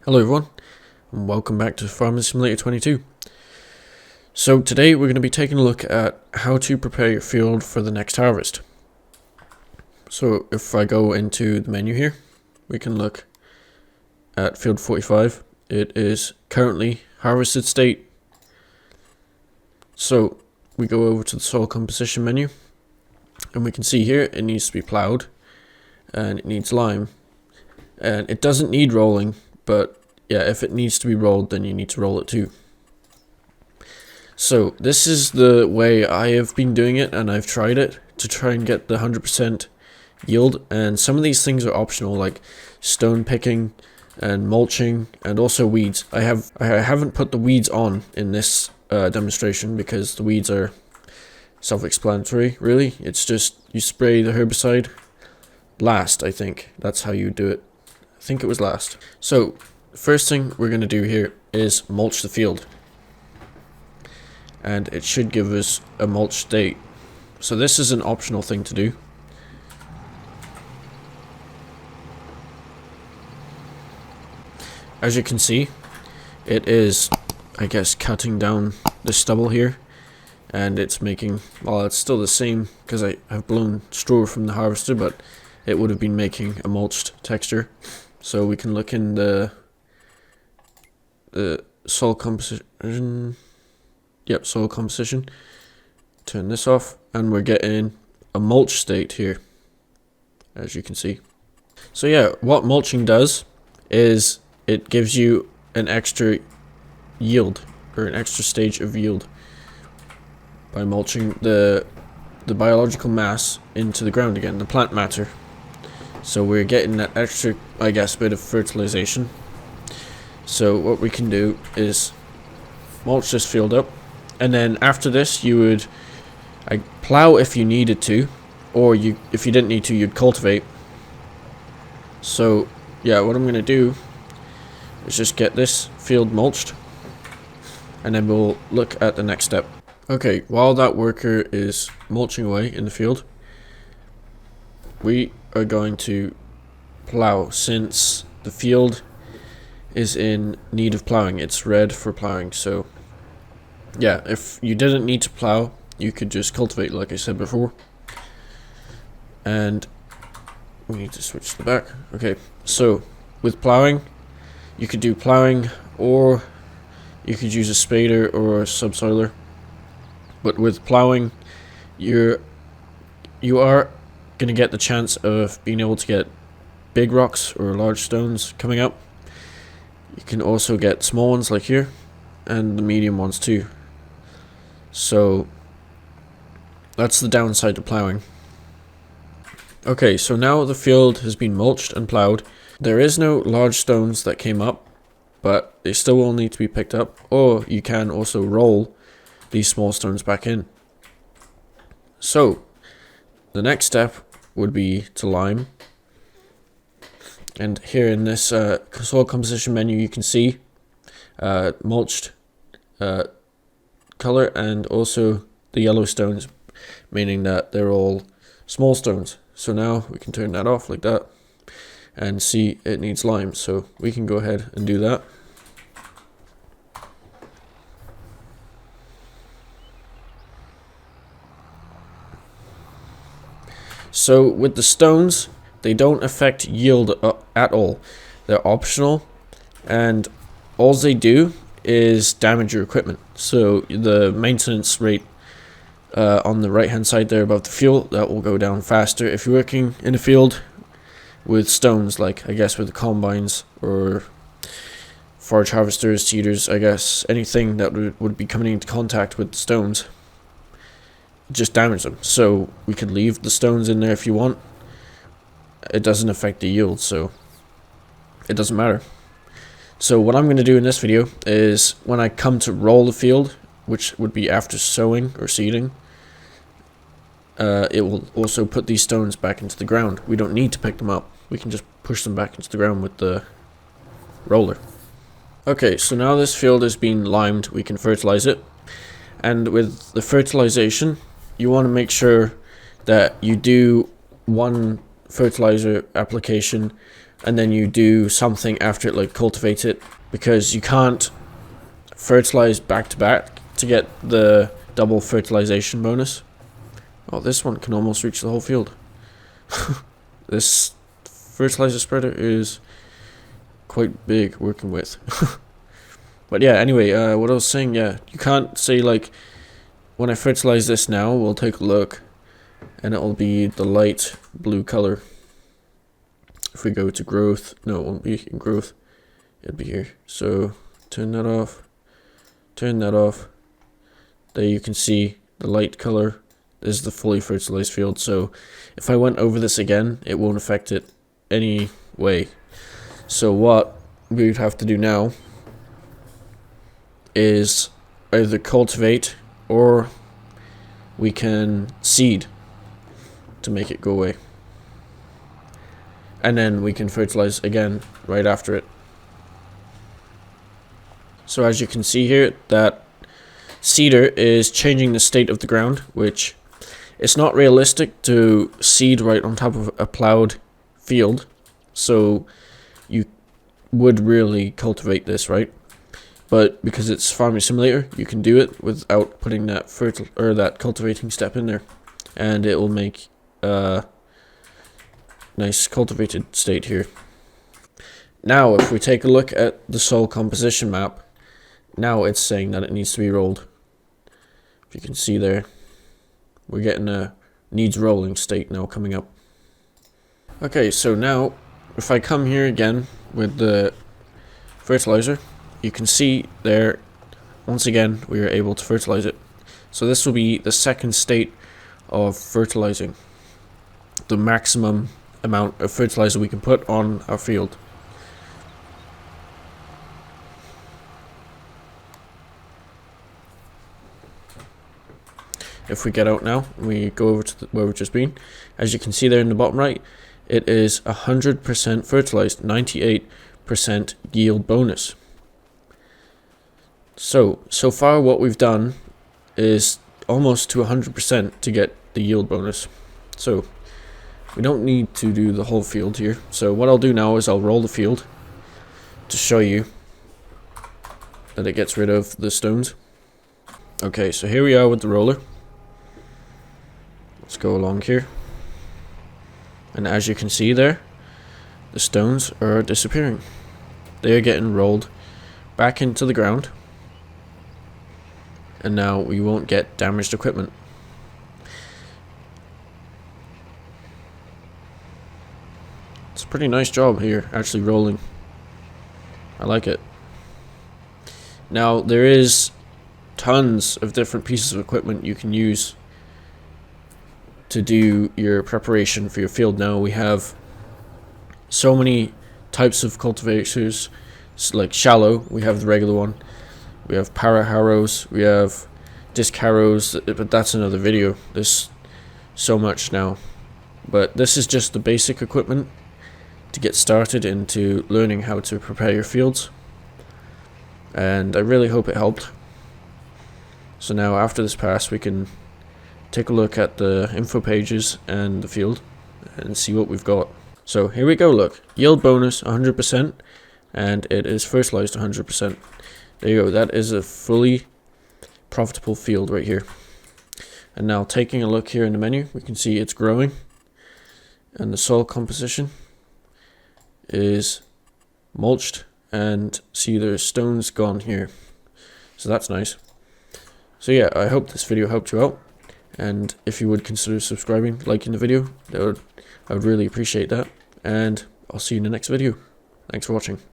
Hello everyone, and welcome back to Farming Simulator 22. So today we're going to be taking a look at how to prepare your field for the next harvest. So if I go into the menu here, we can look at field 45. It is currently harvested state. So we go over to the soil composition menu, and we can see here it needs to be plowed, and it needs lime, and it doesn't need rolling. But yeah, if it needs to be rolled, then you need to roll it too. So this is the way I have been doing it, and I've tried it to try and get the 100% yield. And some of these things are optional, like stone picking and mulching, and also weeds. I haven't put the weeds on in this demonstration because the weeds are self-explanatory. Really, it's just you spray the herbicide last. I think that's how you do it. I think it was last. So first thing we're going to do here is mulch the field, and it should give us a mulch state. So this is an optional thing to do. As you can see, it is, I guess, cutting down the stubble here, and it's making, well, it's still the same because I have blown straw from the harvester, but it would have been making a mulched texture. So we can look in the soil composition. Yep, soil composition. Turn this off, and we're getting a mulch state here, as you can see. So yeah, what mulching does is it gives you an extra yield, or an extra stage of yield, by mulching the biological mass into the ground again, the plant matter. So we're getting that extra, I guess, bit of fertilization. So what we can do is mulch this field up, and then after this you would plow if you needed to, or if you didn't need to, you'd cultivate. So yeah, what I'm going to do is just get this field mulched, and then we'll look at the next step. Okay, while that worker is mulching away in the field, we are going to plow, since the field is in need of plowing. It's red for plowing. So yeah, if you didn't need to plow, you could just cultivate, like I said before. And we need to switch to the back. Okay, so with plowing, you could do plowing, or you could use a spader or a subsoiler. But with plowing, you are going to get the chance of being able to get big rocks or large stones coming up. You can also get small ones like here, and the medium ones too. So that's the downside to plowing. Okay, so now the field has been mulched and plowed. There is no large stones that came up, but they still will need to be picked up, or you can also roll these small stones back in. So the next step would be to lime. And here in this soil composition menu, you can see mulched color, and also the yellow stones, meaning that they're all small stones. So now we can turn that off like that, and see it needs lime. So we can go ahead and do that. So with the stones, they don't affect yield at all. They're optional, and all they do is damage your equipment. So the maintenance rate on the right hand side there above the fuel, that will go down faster if you're working in a field with stones, like I guess with the combines or forage harvesters, seeders, I guess anything that would be coming into contact with the stones, just damage them. So we could leave the stones in there if you want. It doesn't affect the yield, so it doesn't matter. So what I'm going to do in this video is, when I come to roll the field, which would be after sowing or seeding, it will also put these stones back into the ground. We don't need to pick them up. We can just push them back into the ground with the roller. Okay, so now this field has been limed, we can fertilize it. And with the fertilization, you want to make sure that you do one fertilizer application and then you do something after it, like cultivate it, because you can't fertilize back to back to get the double fertilization bonus. Oh, this one can almost reach the whole field. This fertilizer spreader is quite big working with. But yeah, anyway, what I was saying, yeah, you can't say like, when I fertilize this now, we'll take a look, and it'll be the light blue color. If we go to growth, no, it won't be in growth, it'll be here. So turn that off, turn that off. There you can see the light color is the fully fertilized field. So if I went over this again, it won't affect it any way. So what we would have to do now is either cultivate, or we can seed to make it go away, and then we can fertilize again right after it. So as you can see here, that seeder is changing the state of the ground, which it's not realistic to seed right on top of a plowed field, so you would really cultivate this, right? But because it's Farming Simulator, you can do it without putting that that cultivating step in there, and it will make a nice cultivated state here. Now, if we take a look at the soil composition map, now it's saying that it needs to be rolled. If you can see there, we're getting a needs rolling state now coming up. Okay, so now if I come here again with the fertilizer, you can see there, once again, we are able to fertilize it. So this will be the second state of fertilizing, the maximum amount of fertilizer we can put on our field. If we get out now, we go over to where we've just been, as you can see there in the bottom right, it is 100% fertilized, 98% yield bonus. So far what we've done is almost to 100% to get the yield bonus. So we don't need to do the whole field here. So what I'll do now is I'll roll the field to show you that it gets rid of the stones. Okay, so here we are with the roller. Let's go along here. And as you can see there, the stones are disappearing. They are getting rolled back into the ground. And now we won't get damaged equipment. It's a pretty nice job here, actually rolling. I like it. Now there is tons of different pieces of equipment you can use to do your preparation for your field. Now we have so many types of cultivators, like shallow, we have the regular one. We have para harrows, we have disc harrows, but that's another video. There's so much now. But this is just the basic equipment to get started into learning how to prepare your fields. And I really hope it helped. So now after this pass, we can take a look at the info pages and the field and see what we've got. So here we go, look. Yield bonus 100%, and it is fertilized 100%. There you go, that is a fully profitable field right here. And now taking a look here in the menu, we can see it's growing, and the soil composition is mulched, and see there's stones gone here. So that's nice. So yeah, I hope this video helped you out, and if you would consider subscribing, liking the video, I would really appreciate that, and I'll see you in the next video. Thanks for watching.